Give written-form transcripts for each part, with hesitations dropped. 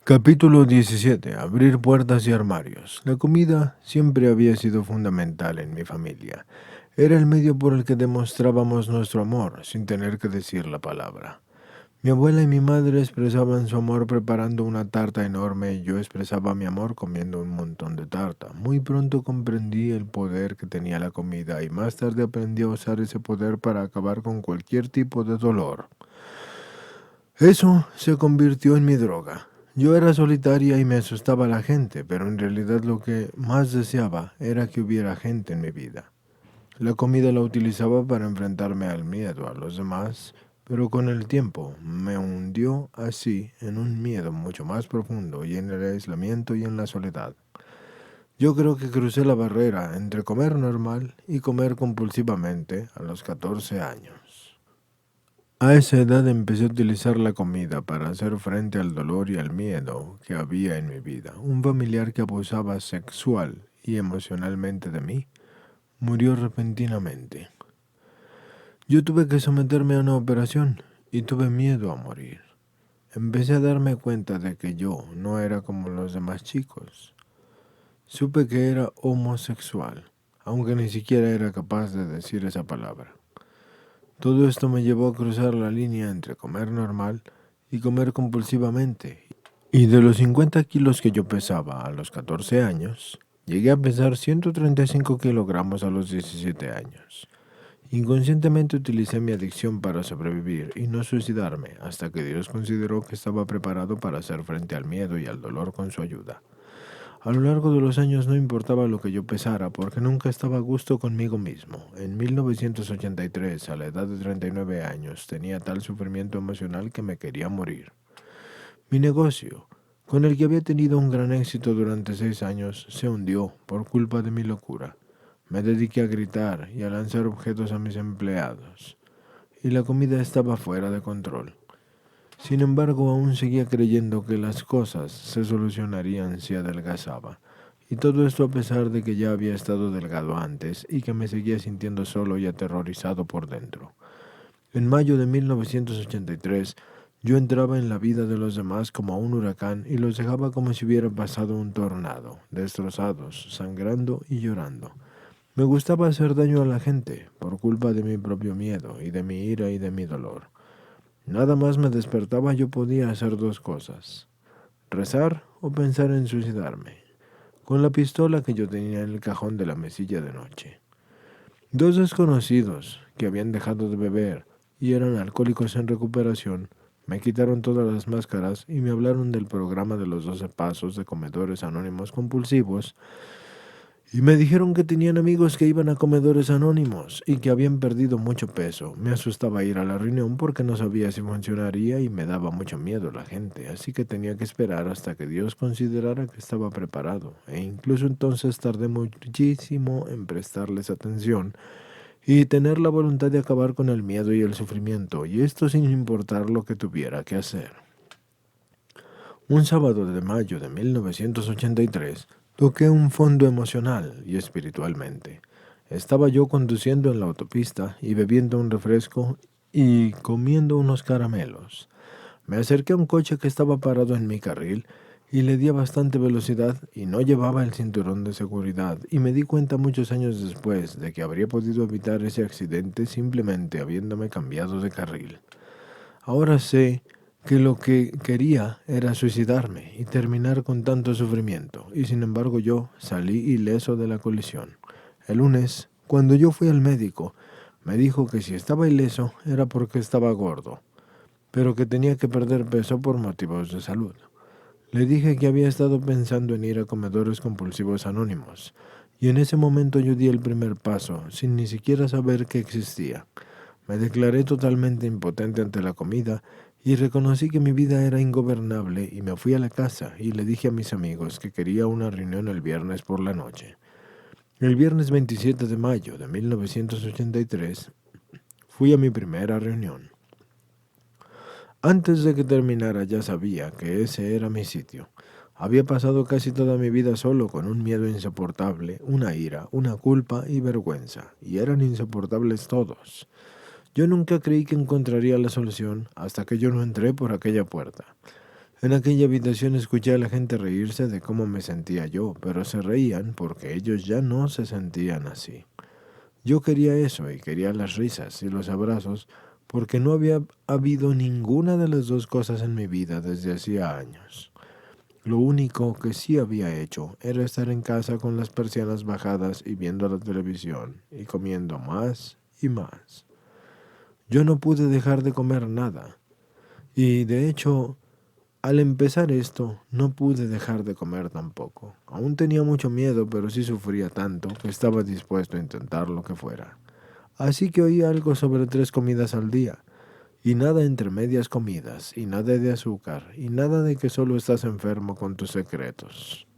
Capítulo 17. Abrir puertas y armarios. La comida siempre había sido fundamental en mi familia. Era el medio por el que demostrábamos nuestro amor, sin tener que decir la palabra. Mi abuela y mi madre expresaban su amor preparando una tarta enorme y yo expresaba mi amor comiendo un montón de tarta. Muy pronto comprendí el poder que tenía la comida y más tarde aprendí a usar ese poder para acabar con cualquier tipo de dolor. Eso se convirtió en mi droga. Yo era solitaria y me asustaba la gente, pero en realidad lo que más deseaba era que hubiera gente en mi vida. La comida la utilizaba para enfrentarme al miedo a los demás, pero con el tiempo me hundió así en un miedo mucho más profundo y en el aislamiento y en la soledad. Yo creo que crucé la barrera entre comer normal y comer compulsivamente a los 14 años. A esa edad empecé a utilizar la comida para hacer frente al dolor y al miedo que había en mi vida. Un familiar que abusaba sexual y emocionalmente de mí murió repentinamente. Yo tuve que someterme a una operación y tuve miedo a morir. Empecé a darme cuenta de que yo no era como los demás chicos. Supe que era homosexual, aunque ni siquiera era capaz de decir esa palabra. Todo esto me llevó a cruzar la línea entre comer normal y comer compulsivamente. Y de los 50 kilos que yo pesaba a los 14 años, llegué a pesar 135 kilogramos a los 17 años. Inconscientemente utilicé mi adicción para sobrevivir y no suicidarme hasta que Dios consideró que estaba preparado para hacer frente al miedo y al dolor con su ayuda. A lo largo de los años no importaba lo que yo pesara porque nunca estaba a gusto conmigo mismo. En 1983, a la edad de 39 años, tenía tal sufrimiento emocional que me quería morir. Mi negocio, con el que había tenido un gran éxito durante 6 años, se hundió por culpa de mi locura. Me dediqué a gritar y a lanzar objetos a mis empleados, y la comida estaba fuera de control. Sin embargo, aún seguía creyendo que las cosas se solucionarían si adelgazaba. Y todo esto a pesar de que ya había estado delgado antes y que me seguía sintiendo solo y aterrorizado por dentro. En mayo de 1983, yo entraba en la vida de los demás como un huracán y los dejaba como si hubiera pasado un tornado, destrozados, sangrando y llorando. Me gustaba hacer daño a la gente por culpa de mi propio miedo y de mi ira y de mi dolor. Nada más me despertaba yo podía hacer dos cosas, rezar o pensar en suicidarme, con la pistola que yo tenía en el cajón de la mesilla de noche. Dos desconocidos que habían dejado de beber y eran alcohólicos en recuperación me quitaron todas las máscaras y me hablaron del programa de los 12 pasos de comedores anónimos compulsivos y me dijeron que tenían amigos que iban a comedores anónimos y que habían perdido mucho peso. Me asustaba ir a la reunión porque no sabía si funcionaría y me daba mucho miedo la gente, así que tenía que esperar hasta que Dios considerara que estaba preparado. E incluso entonces tardé muchísimo en prestarles atención y tener la voluntad de acabar con el miedo y el sufrimiento, y esto sin importar lo que tuviera que hacer. Un sábado de mayo de 1983, toqué un fondo emocional y espiritualmente. Estaba yo conduciendo en la autopista y bebiendo un refresco y comiendo unos caramelos. Me acerqué a un coche que estaba parado en mi carril y le di a bastante velocidad y no llevaba el cinturón de seguridad y me di cuenta muchos años después de que habría podido evitar ese accidente simplemente habiéndome cambiado de carril. Ahora sé que lo que quería era suicidarme y terminar con tanto sufrimiento, y sin embargo yo salí ileso de la colisión. El lunes, cuando yo fui al médico, me dijo que si estaba ileso era porque estaba gordo, pero que tenía que perder peso por motivos de salud. Le dije que había estado pensando en ir a comedores compulsivos anónimos, y en ese momento yo di el primer paso, sin ni siquiera saber que existía. Me declaré totalmente impotente ante la comida y reconocí que mi vida era ingobernable y me fui a la casa y le dije a mis amigos que quería una reunión el viernes por la noche. El viernes 27 de mayo de 1983 fui a mi primera reunión. Antes de que terminara ya sabía que ese era mi sitio. Había pasado casi toda mi vida solo con un miedo insoportable, una ira, una culpa y vergüenza, y eran insoportables todos. Yo nunca creí que encontraría la solución hasta que yo no entré por aquella puerta. En aquella habitación escuché a la gente reírse de cómo me sentía yo, pero se reían porque ellos ya no se sentían así. Yo quería eso y quería las risas y los abrazos porque no había habido ninguna de las dos cosas en mi vida desde hacía años. Lo único que sí había hecho era estar en casa con las persianas bajadas y viendo la televisión y comiendo más y más. Yo no pude dejar de comer nada y de hecho al empezar esto no pude dejar de comer tampoco. Aún tenía mucho miedo, pero sí sufría tanto que estaba dispuesto a intentar lo que fuera. Así que oí algo sobre 3 comidas al día, y nada entre medias comidas, y nada de azúcar, y nada de que solo estás enfermo con tus secretos.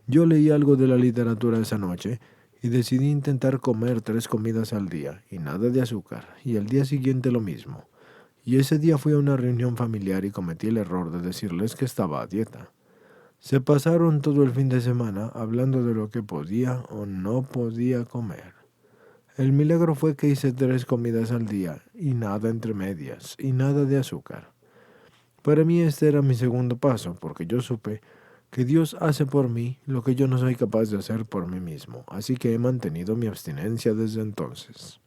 Yo leí algo de la literatura esa noche, y decidí intentar comer 3 comidas al día, y nada de azúcar, y al día siguiente lo mismo. Y ese día fui a una reunión familiar y cometí el error de decirles que estaba a dieta. Se pasaron todo el fin de semana hablando de lo que podía o no podía comer. El milagro fue que hice 3 comidas al día y nada entre medias y nada de azúcar. Para mí este era mi segundo paso porque yo supe que Dios hace por mí lo que yo no soy capaz de hacer por mí mismo, así que he mantenido mi abstinencia desde entonces.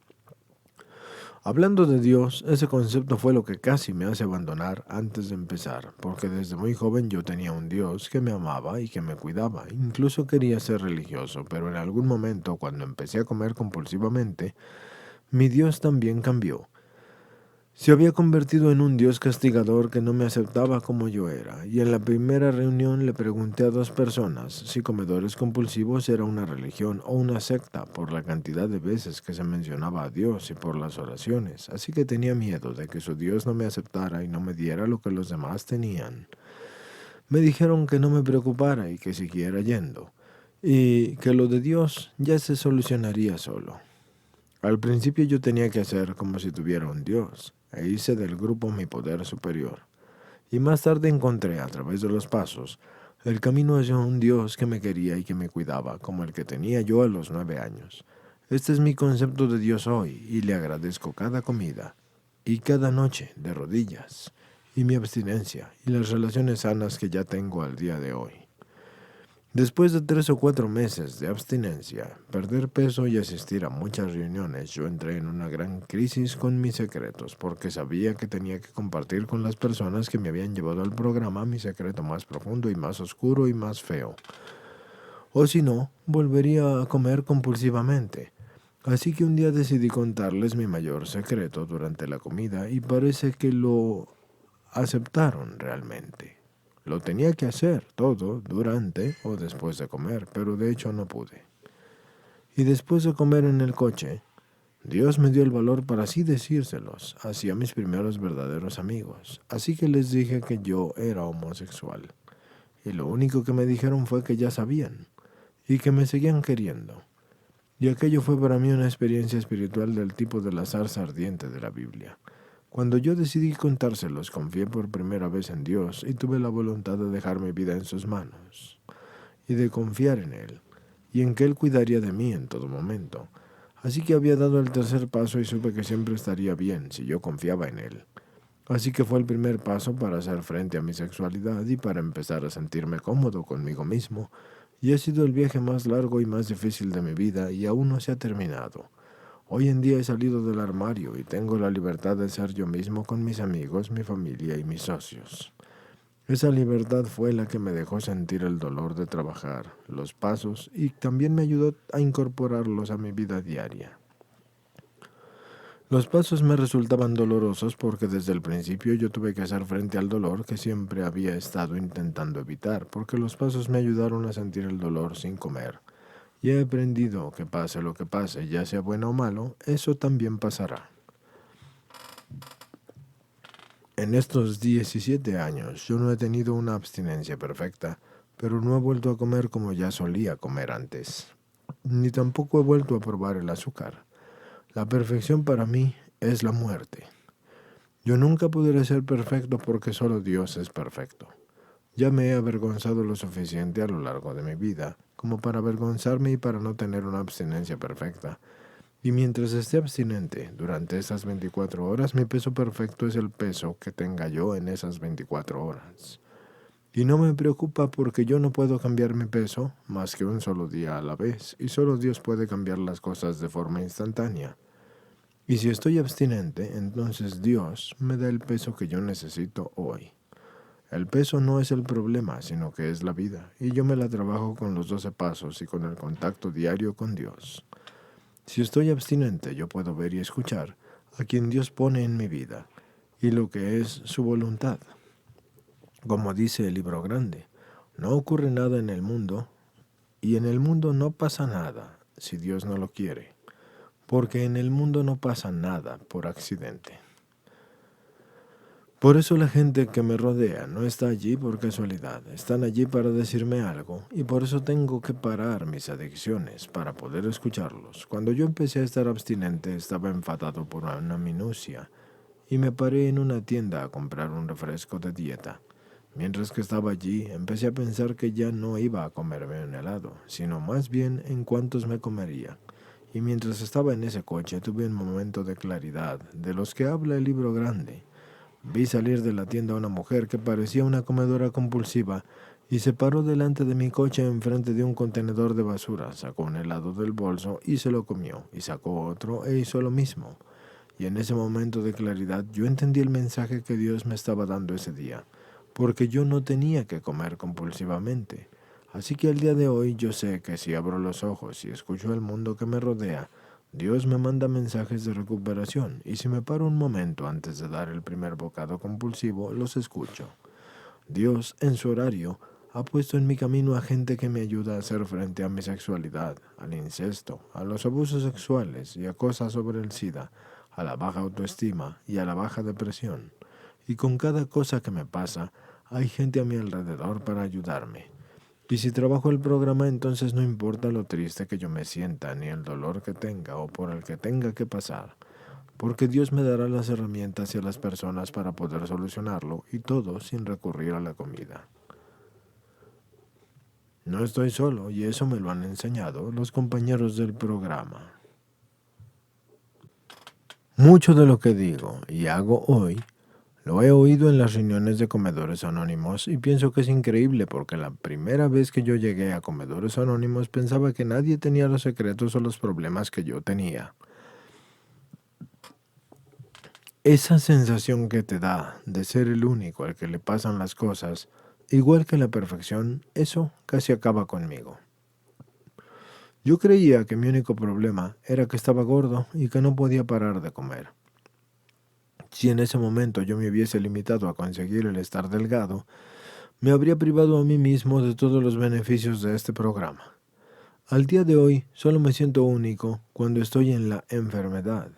Hablando de Dios, ese concepto fue lo que casi me hace abandonar antes de empezar, porque desde muy joven yo tenía un Dios que me amaba y que me cuidaba. Incluso quería ser religioso, pero en algún momento, cuando empecé a comer compulsivamente, mi Dios también cambió. Se había convertido en un Dios castigador que no me aceptaba como yo era, y en la primera reunión le pregunté a 2 personas si comedores compulsivos era una religión o una secta por la cantidad de veces que se mencionaba a Dios y por las oraciones, así que tenía miedo de que su Dios no me aceptara y no me diera lo que los demás tenían. Me dijeron que no me preocupara y que siguiera yendo, y que lo de Dios ya se solucionaría solo. Al principio yo tenía que hacer como si tuviera un Dios, e hice del grupo mi poder superior. Y más tarde encontré, a través de los pasos, el camino hacia un Dios que me quería y que me cuidaba, como el que tenía yo a los 9 años. Este es mi concepto de Dios hoy, y le agradezco cada comida, y cada noche de rodillas, y mi abstinencia, y las relaciones sanas que ya tengo al día de hoy. Después de 3 o 4 meses de abstinencia, perder peso y asistir a muchas reuniones, yo entré en una gran crisis con mis secretos, porque sabía que tenía que compartir con las personas que me habían llevado al programa mi secreto más profundo y más oscuro y más feo. O si no, volvería a comer compulsivamente. Así que un día decidí contarles mi mayor secreto durante la comida y parece que lo aceptaron realmente. Lo tenía que hacer todo durante o después de comer, pero de hecho no pude. Y después de comer en el coche, Dios me dio el valor para así decírselos hacia mis primeros verdaderos amigos. Así que les dije que yo era homosexual. Y lo único que me dijeron fue que ya sabían y que me seguían queriendo. Y aquello fue para mí una experiencia espiritual del tipo de la zarza ardiente de la Biblia. Cuando yo decidí contárselos, confié por primera vez en Dios y tuve la voluntad de dejar mi vida en sus manos y de confiar en Él y en que Él cuidaría de mí en todo momento. Así que había dado el tercer paso y supe que siempre estaría bien si yo confiaba en Él. Así que fue el primer paso para hacer frente a mi sexualidad y para empezar a sentirme cómodo conmigo mismo. Y ha sido el viaje más largo y más difícil de mi vida y aún no se ha terminado. Hoy en día he salido del armario y tengo la libertad de ser yo mismo con mis amigos, mi familia y mis socios. Esa libertad fue la que me dejó sentir el dolor de trabajar, los pasos y también me ayudó a incorporarlos a mi vida diaria. Los pasos me resultaban dolorosos porque desde el principio yo tuve que hacer frente al dolor que siempre había estado intentando evitar, porque los pasos me ayudaron a sentir el dolor sin comer. Y he aprendido que pase lo que pase, ya sea bueno o malo, eso también pasará. En estos 17 años yo no he tenido una abstinencia perfecta, pero no he vuelto a comer como ya solía comer antes. Ni tampoco he vuelto a probar el azúcar. La perfección para mí es la muerte. Yo nunca podré ser perfecto porque solo Dios es perfecto. Ya me he avergonzado lo suficiente a lo largo de mi vida como para avergonzarme y para no tener una abstinencia perfecta. Y mientras esté abstinente durante esas 24 horas, mi peso perfecto es el peso que tenga yo en esas 24 horas. Y no me preocupa porque yo no puedo cambiar mi peso más que un solo día a la vez, y solo Dios puede cambiar las cosas de forma instantánea. Y si estoy abstinente, entonces Dios me da el peso que yo necesito hoy. El peso no es el problema, sino que es la vida, y yo me la trabajo con los 12 pasos y con el contacto diario con Dios. Si estoy abstinente, yo puedo ver y escuchar a quien Dios pone en mi vida, y lo que es su voluntad. Como dice el libro grande, no ocurre nada en el mundo, y en el mundo no pasa nada si Dios no lo quiere, porque en el mundo no pasa nada por accidente. Por eso la gente que me rodea no está allí por casualidad, están allí para decirme algo, y por eso tengo que parar mis adicciones para poder escucharlos. Cuando yo empecé a estar abstinente estaba enfadado por una minucia, y me paré en una tienda a comprar un refresco de dieta. Mientras que estaba allí, empecé a pensar que ya no iba a comerme un helado, sino más bien en cuántos me comería. Y mientras estaba en ese coche tuve un momento de claridad, de los que habla el libro grande. Vi salir de la tienda a una mujer que parecía una comedora compulsiva y se paró delante de mi coche enfrente de un contenedor de basura, sacó un helado del bolso y se lo comió, y sacó otro e hizo lo mismo. Y en ese momento de claridad yo entendí el mensaje que Dios me estaba dando ese día, porque yo no tenía que comer compulsivamente. Así que el día de hoy yo sé que si abro los ojos y escucho el mundo que me rodea, Dios me manda mensajes de recuperación, y si me paro un momento antes de dar el primer bocado compulsivo, los escucho. Dios, en su horario, ha puesto en mi camino a gente que me ayuda a hacer frente a mi sexualidad, al incesto, a los abusos sexuales y a cosas sobre el SIDA, a la baja autoestima y a la baja depresión. Y con cada cosa que me pasa, hay gente a mi alrededor para ayudarme. Y si trabajo el programa, entonces no importa lo triste que yo me sienta, ni el dolor que tenga o por el que tenga que pasar, porque Dios me dará las herramientas y a las personas para poder solucionarlo, y todo sin recurrir a la comida. No estoy solo, y eso me lo han enseñado los compañeros del programa. Mucho de lo que digo y hago hoy lo he oído en las reuniones de Comedores Anónimos, y pienso que es increíble porque la primera vez que yo llegué a Comedores Anónimos pensaba que nadie tenía los secretos o los problemas que yo tenía. Esa sensación que te da de ser el único al que le pasan las cosas, igual que la perfección, eso casi acaba conmigo. Yo creía que mi único problema era que estaba gordo y que no podía parar de comer. Si en ese momento yo me hubiese limitado a conseguir el estar delgado, me habría privado a mí mismo de todos los beneficios de este programa. Al día de hoy solo me siento único cuando estoy en la enfermedad,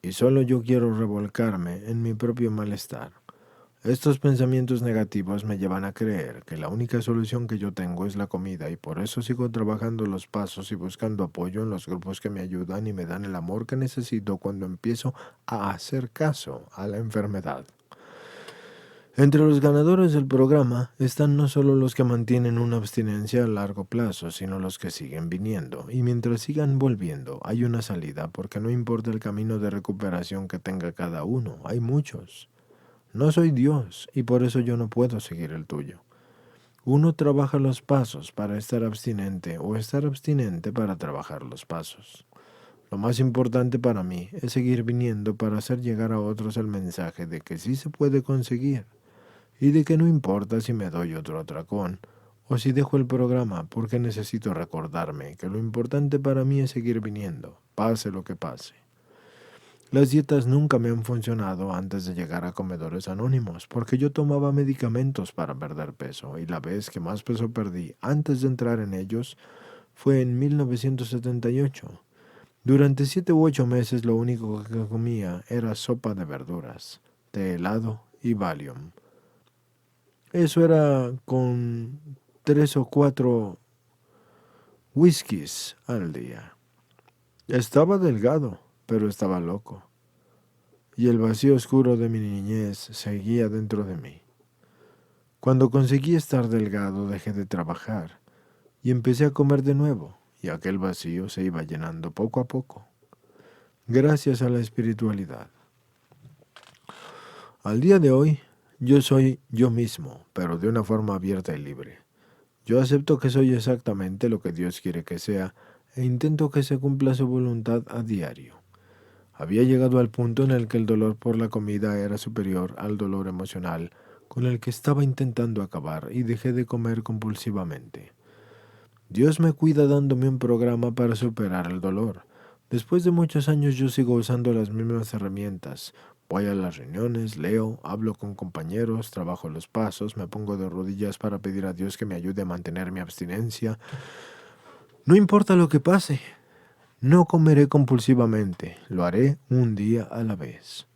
y solo yo quiero revolcarme en mi propio malestar. Estos pensamientos negativos me llevan a creer que la única solución que yo tengo es la comida, y por eso sigo trabajando los pasos y buscando apoyo en los grupos que me ayudan y me dan el amor que necesito cuando empiezo a hacer caso a la enfermedad. Entre los ganadores del programa están no solo los que mantienen una abstinencia a largo plazo, sino los que siguen viniendo. Y mientras sigan volviendo, hay una salida, porque no importa el camino de recuperación que tenga cada uno, hay muchos. No soy Dios, y por eso yo no puedo seguir el tuyo. Uno trabaja los pasos para estar abstinente, o estar abstinente para trabajar los pasos. Lo más importante para mí es seguir viniendo para hacer llegar a otros el mensaje de que sí se puede conseguir, y de que no importa si me doy otro atracón o si dejo el programa, porque necesito recordarme que lo importante para mí es seguir viniendo, pase lo que pase. Las dietas nunca me han funcionado antes de llegar a Comedores Anónimos, porque yo tomaba medicamentos para perder peso, y la vez que más peso perdí antes de entrar en ellos fue en 1978. Durante 7 u 8 meses lo único que comía era sopa de verduras, té helado y Valium. Eso era con 3 o 4 whiskies al día. Estaba delgado, pero estaba loco, y el vacío oscuro de mi niñez seguía dentro de mí. Cuando conseguí estar delgado, dejé de trabajar y empecé a comer de nuevo, y aquel vacío se iba llenando poco a poco, gracias a la espiritualidad. Al día de hoy, Yo soy yo mismo, pero de una forma abierta y libre. Yo acepto que soy exactamente lo que Dios quiere que sea e intento que se cumpla su voluntad a diario. Había llegado al punto en el que el dolor por la comida era superior al dolor emocional con el que estaba intentando acabar y dejé de comer compulsivamente. Dios me cuida dándome un programa para superar el dolor. Después de muchos años yo sigo usando las mismas herramientas. Voy a las reuniones, leo, hablo con compañeros, trabajo los pasos, me pongo de rodillas para pedir a Dios que me ayude a mantener mi abstinencia. No importa lo que pase, no comeré compulsivamente, lo haré un día a la vez.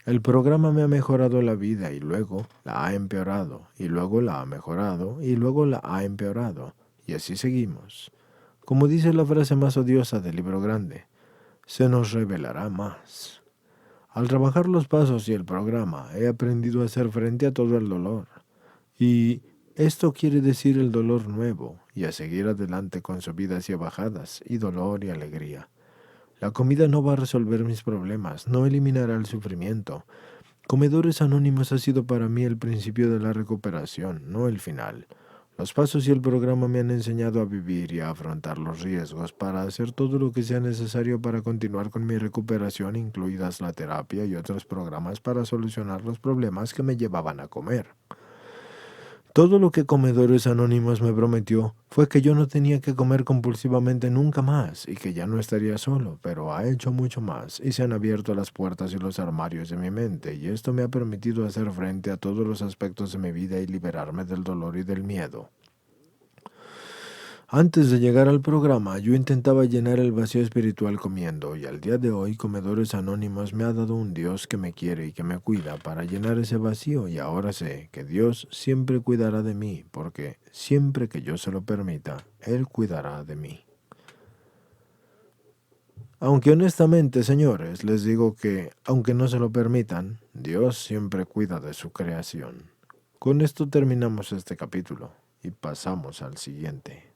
El programa me ha mejorado la vida y luego la ha empeorado, y luego la ha mejorado, y luego la ha empeorado, y así seguimos. Como dice la frase más odiosa del libro grande, se nos revelará más. Al trabajar los pasos y el programa, he aprendido a hacer frente a todo el dolor. Y esto quiere decir el dolor nuevo, y a seguir adelante con subidas y bajadas, y dolor y alegría. La comida no va a resolver mis problemas, no eliminará el sufrimiento. Comedores Anónimos ha sido para mí el principio de la recuperación, no el final. Los pasos y el programa me han enseñado a vivir y a afrontar los riesgos para hacer todo lo que sea necesario para continuar con mi recuperación, incluidas la terapia y otros programas para solucionar los problemas que me llevaban a comer. Todo lo que Comedores Anónimos me prometió fue que yo no tenía que comer compulsivamente nunca más y que ya no estaría solo, pero ha hecho mucho más y se han abierto las puertas y los armarios de mi mente y esto me ha permitido hacer frente a todos los aspectos de mi vida y liberarme del dolor y del miedo. Antes de llegar al programa, yo intentaba llenar el vacío espiritual comiendo y al día de hoy Comedores Anónimos me ha dado un Dios que me quiere y que me cuida para llenar ese vacío y ahora sé que Dios siempre cuidará de mí porque siempre que yo se lo permita, Él cuidará de mí. Aunque honestamente, señores, les digo que, aunque no se lo permitan, Dios siempre cuida de su creación. Con esto terminamos este capítulo y pasamos al siguiente.